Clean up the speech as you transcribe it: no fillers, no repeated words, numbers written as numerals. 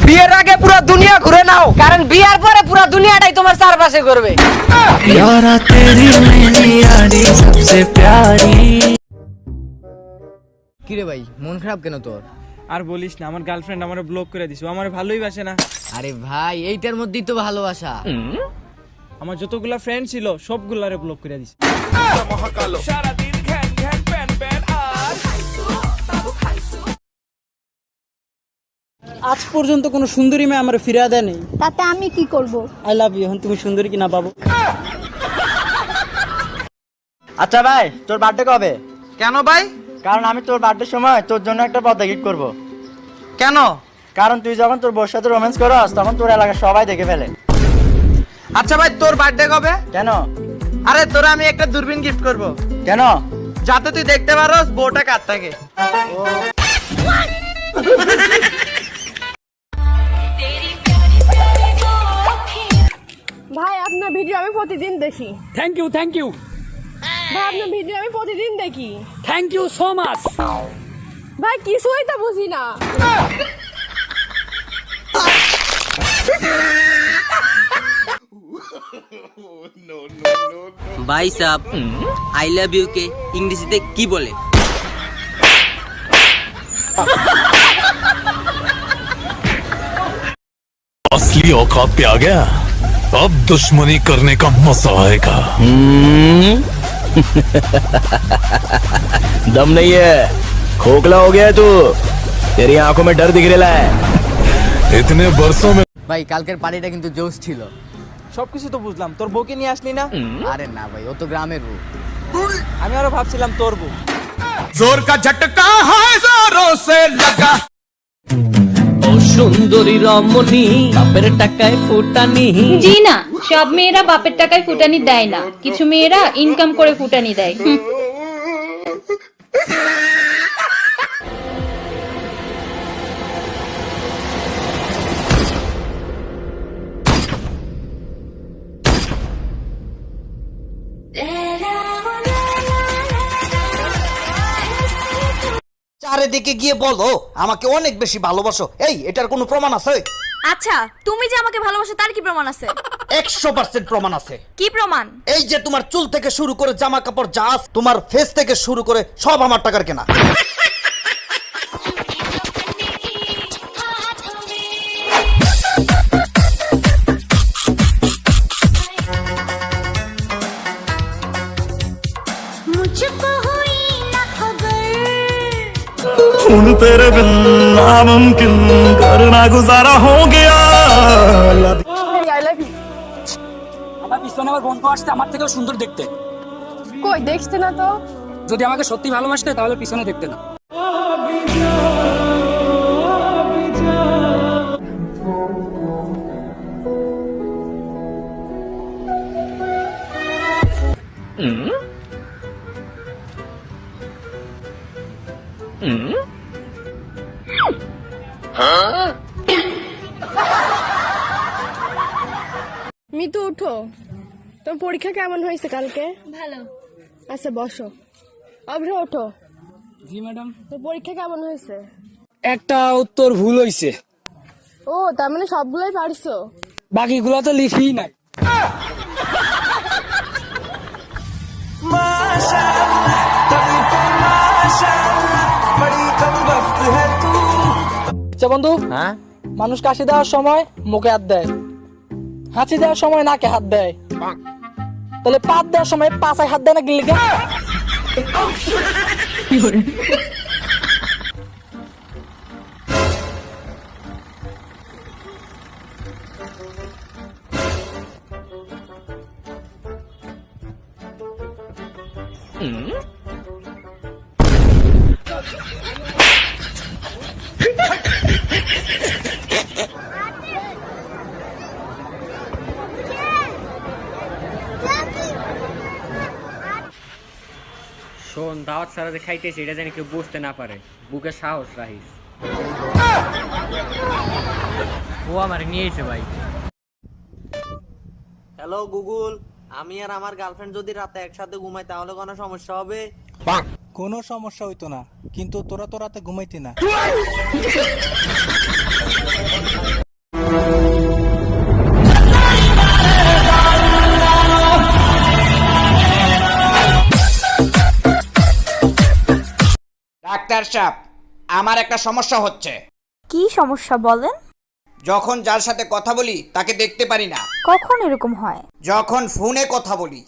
বিয়ের আগে পুরো দুনিয়া ঘুরে নাও, কারণ বিয়ার পরে পুরো দুনিয়াটাই তোমার চারপাশে ঘুরবে। यारा तेरी मेरी यारी सबसे प्यारी। কিরে ভাই, মন খারাপ কেন তোর? আর বলিস না, আমার গার্লফ্রেন্ড আমারে ব্লক করে দিছে। ও আমারে ভালোই বাসে না। আরে ভাই, এইটার মধ্যেই তো ভালোবাসা। আমার যতগুলা ফ্রেন্ড ছিল সবগুলারে ব্লক করে দিছে। আজ পর্যন্ত কোনো সুন্দরী মেয়ে আমার ফিরিয়ে দেয় নেই। তাতে আমি কি করব? I love you. এখন তুমি সুন্দরী কিনা বাবু? আচ্ছা ভাই, তোর বার্থডে কবে? কেন ভাই? কারণ আমি তোর বার্থডের সময় তোর জন্য একটা পর্দা গিফট করবো। কেন? কারণ তুই যখন তোর বউর সাথে রোম্যান্স করস তখন তোর এলাকার সবাই দেখে ফেলে। আচ্ছা ভাই, তোর বার্থডে কবে? কেন? আরে তোরা আমি একটা দূরবীন গিফট করব, কেন? যাতে তুই দেখতে পারোস বউটা কার থাকে। ভাই আপনার ভিডিও আমি প্রতিদিন দেখি। থ্যাংক ইউ, থ্যাংক ইউ, ভাই আপনার ভিডিও আমি প্রতিদিন দেখি। Thank you so much. ভাই কিছুই তো বুঝি না। ভাই সাব, আই লাভ ইউ কে ইংরেজিতে কি বলে? असली औकात पे आ गया, अब दुश्मनी करने का मजा आएगा। दम नहीं है, खोखला हो गया है तू, तेरी आंखों में डर दिख रहा है। इतने बरसों में ভাই, কালকের পার্টিটা কিন্তু জোশ ছিল। সবকিছু তো বুঝলাম, তোর বউকে নিয়ে আসলি না? আরে না ভাই, ও তো গ্রামের বউ। আমি আরো ভাবছিলাম তোর বউ। जोर का झटका है जोरों से लगा। ও সুন্দরী রমণী, বাপের টাকায় ফুটানি। জি না, সব মেয়েরা বাপের টাকায় ফুটানি দেয় না, কিছু মেয়েরা ইনকাম করে ফুটানি দেয়। চারিদিকে গিয়ে বলো আমাকে অনেক বেশি ভালোবাসো, এই এটার কোনো প্রমাণ আছে? আচ্ছা, তুমি যে আমাকে ভালোবাসো তার কি প্রমাণ আছে? 100% প্রমাণ আছে। কি প্রমাণ? এই যে তোমার চুল থেকে শুরু করে জামা কাপড় যা আছে, তোমার ফেস থেকে শুরু করে সব আমার টাকার কেনা। खून तेरे बिन नामुमकिन, करना गुजारा हो गया। I love you. আমার পিছনে আমার বন্ধু আসছে, আমার থেকেও সুন্দর দেখতে। কই দেখতে না তো? যদি আমাকে সত্যি ভালোবাসতে তাহলে পিছনে দেখতে না। মিতু উঠো, তোমার পরীক্ষা কেমন হয়েছে কালকে? ভালো। আচ্ছা বসো। অভ্র ওঠো। জি ম্যাডাম। তোর পরীক্ষা কেমন হয়েছে? একটা উত্তর ভুল হইছে, ও তার মানে সবগুলোই পারছো? বাকিগুলো তো লিখিই নাই। আচ্ছা বন্ধু, হ্যাঁ, মানুষ কাশি দেওয়ার সময় মুখে হাত দেয়, হাঁচি দেওয়ার সময় নাকে হাত দেয়, তাহলে পাত দেওয়ার সময় পাছায় হাত দেয় না গিলে? শোন, দাওয়াত সারা যে খাইতেছি এটা জানি কেউ বুঝতে না পারে, বুকে সাহস রাখিস। ও আমার নিয়েছে ভাই। হ্যালো গুগল, আমি আর আমার গার্লফ্রেন্ড যদি রাতে একসাথে ঘুমাই তাহলে কোনো সমস্যা হবে? কোনো সমস্যা হইতো না, কিন্তু তোরা তো রাতে ঘুমাইতি না। ডাক্তার সাহেব, আমার একটা সমস্যা হচ্ছে। কি সমস্যা বলেন? যখন যার সাথে কথা বলি তাকে দেখতে পারি না। কখন এরকম হয়? যখন ফোনে কথা বলি।